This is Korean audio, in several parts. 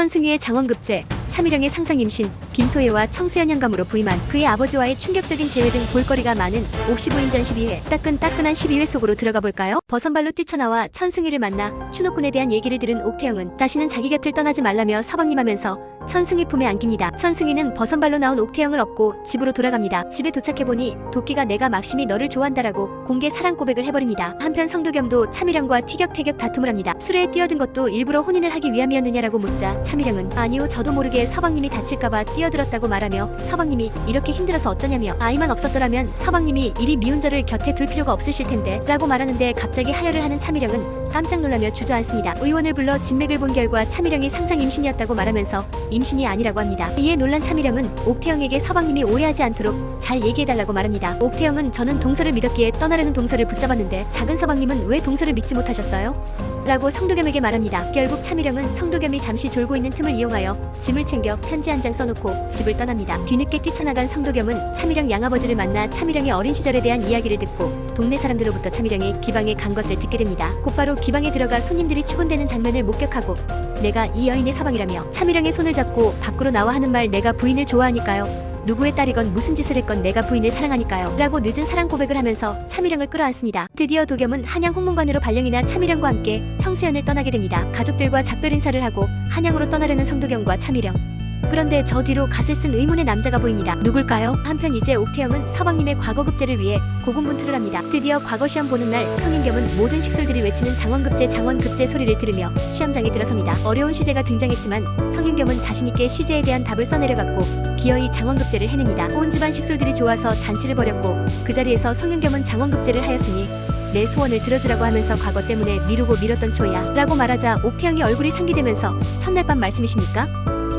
천승희의 장원급제, 차미령의 상상임신, 김소혜와 청수연 현감으로 부임한 그의 아버지와의 충격적인 재회 등 볼거리가 많은 옥시부인전 12회, 따끈따끈한 12회 속으로 들어가 볼까요? 버선발로 뛰쳐나와 천승희를 만나 추노꾼에 대한 얘기를 들은 옥태영은 다시는 자기 곁을 떠나지 말라며 서방님하면서 천승희 품에 안깁니다. 천승희는 버선발로 나온 옥태영을 업고 집으로 돌아갑니다. 집에 도착해보니 도끼가 내가 막심이 너를 좋아한다라고 공개 사랑 고백을 해버립니다. 한편 성도겸도 차미령과 티격태격 다툼을 합니다. 수레에 뛰어든 것도 일부러 혼인을 하기 위함이었느냐라고 묻자 차미령은 아니요, 저도 모르게 서방님이 다칠까봐 뛰어들었다고 말하며 서방님이 이렇게 힘들어서 어쩌냐며 아이만 없었더라면 서방님이 이리 미운 저를 곁에 둘 필요가 없으실 텐데 라고 말하는데 갑자기 하혈을 하는 차미령은 깜짝 놀라며 주저앉습니다. 의원을 불러 진맥을 본 결과 차미령이 상상 임신이었다고 말하면서 임신이 아니라고 합니다. 이에 놀란 차미령은 옥태영에게 서방님이 오해하지 않도록 잘 얘기해달라고 말합니다. 옥태영은 저는 동서를 믿었기에 떠나려는 동서를 붙잡았는데 작은 서방님은 왜 동서를 믿지 못하셨어요? 라고 성도겸에게 말합니다. 결국 차미령은 성도겸이 잠시 졸고 있는 틈을 이용하여 짐을 챙겨 편지 한 장 써놓고 집을 떠납니다. 뒤늦게 뛰쳐나간 성도겸은 차미령 양아버지를 만나 차미령의 어린 시절에 대한 이야기를 듣고 동네 사람들로부터 차미령이 기방에 간 것을 듣게 됩니다. 곧바로 기방에 들어가 손님들이 추근대는 장면을 목격하고 내가 이 여인의 서방이라며 차미령의 손을 잡고 밖으로 나와 하는 말 내가 부인을 좋아하니까요. 누구의 딸이건 무슨 짓을 했건 내가 부인을 사랑하니까요 라고 늦은 사랑 고백을 하면서 차미령을 끌어안습니다. 드디어 도겸은 한양 홍문관으로 발령이나 차미령과 함께 청수연을 떠나게 됩니다. 가족들과 작별 인사를 하고 한양으로 떠나려는 성도겸과 차미령. 그런데 저 뒤로 갓을 쓴 의문의 남자가 보입니다. 누굴까요? 한편 이제 옥태영은 서방님의 과거급제를 위해 고군분투를 합니다. 드디어 과거 시험 보는 날 성윤겸은 모든 식솔들이 외치는 장원급제 소리를 들으며 시험장에 들어섭니다. 어려운 시제가 등장했지만 성윤겸은 자신있게 시제에 대한 답을 써내려갔고 기어이 장원급제를 해냅니다. 온 집안 식솔들이 좋아서 잔치를 벌였고 그 자리에서 성윤겸은 장원급제를 하였으니 내 소원을 들어주라고 하면서 과거 때문에 미루고 미뤘던 초야 라고 말하자 옥태영이 얼굴이 상기되면서 첫날 밤 말씀이십니까?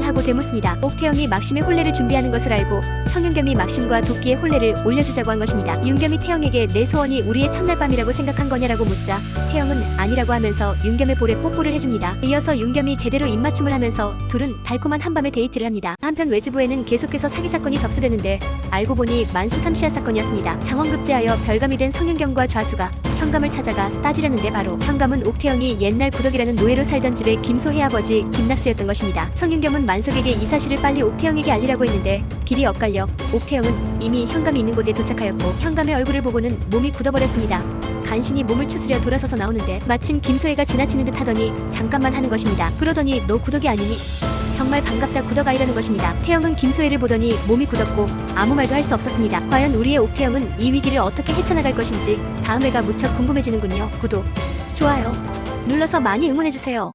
하고 되묻습니다. 옥태영이 막심의 혼례를 준비하는 것을 알고 성윤겸이 막심과 도끼의 혼례를 올려주자고 한 것입니다. 윤겸이 태영에게 내 소원이 우리의 첫날 밤이라고 생각한 거냐라고 묻자 태영은 아니라고 하면서 윤겸의 볼에 뽀뽀를 해줍니다. 이어서 윤겸이 제대로 입맞춤을 하면서 둘은 달콤한 한밤의 데이트를 합니다. 한편 외지부에는 계속해서 사기 사건이 접수되는데 알고 보니 만수 삼시아 사건이었습니다. 장원급제하여 별감이 된 성윤겸과 좌수가 현감을 찾아가 따지려는데 바로 현감은 옥태영이 옛날 구덕이라는 노예로 살던 집의 김소혜 아버지 김낙수였던 것입니다. 성윤겸은 만석에게 이 사실을 빨리 옥태영에게 알리라고 했는데 길이 엇갈려 옥태영은 이미 현감이 있는 곳에 도착하였고 현감의 얼굴을 보고는 몸이 굳어버렸습니다. 간신히 몸을 추스려 돌아서서 나오는데 마침 김소혜가 지나치는 듯 하더니 잠깐만 하는 것입니다. 그러더니 너 구덕이 아니니? 정말 반갑다 구덕아 이라는 것입니다. 태영은 김소혜를 보더니 몸이 굳었고 아무 말도 할 수 없었습니다. 과연 우리의 옥태영은 이 위기를 어떻게 헤쳐나갈 것인지 다음 회가 무척 궁금해지는군요. 구독, 좋아요 눌러서 많이 응원해주세요.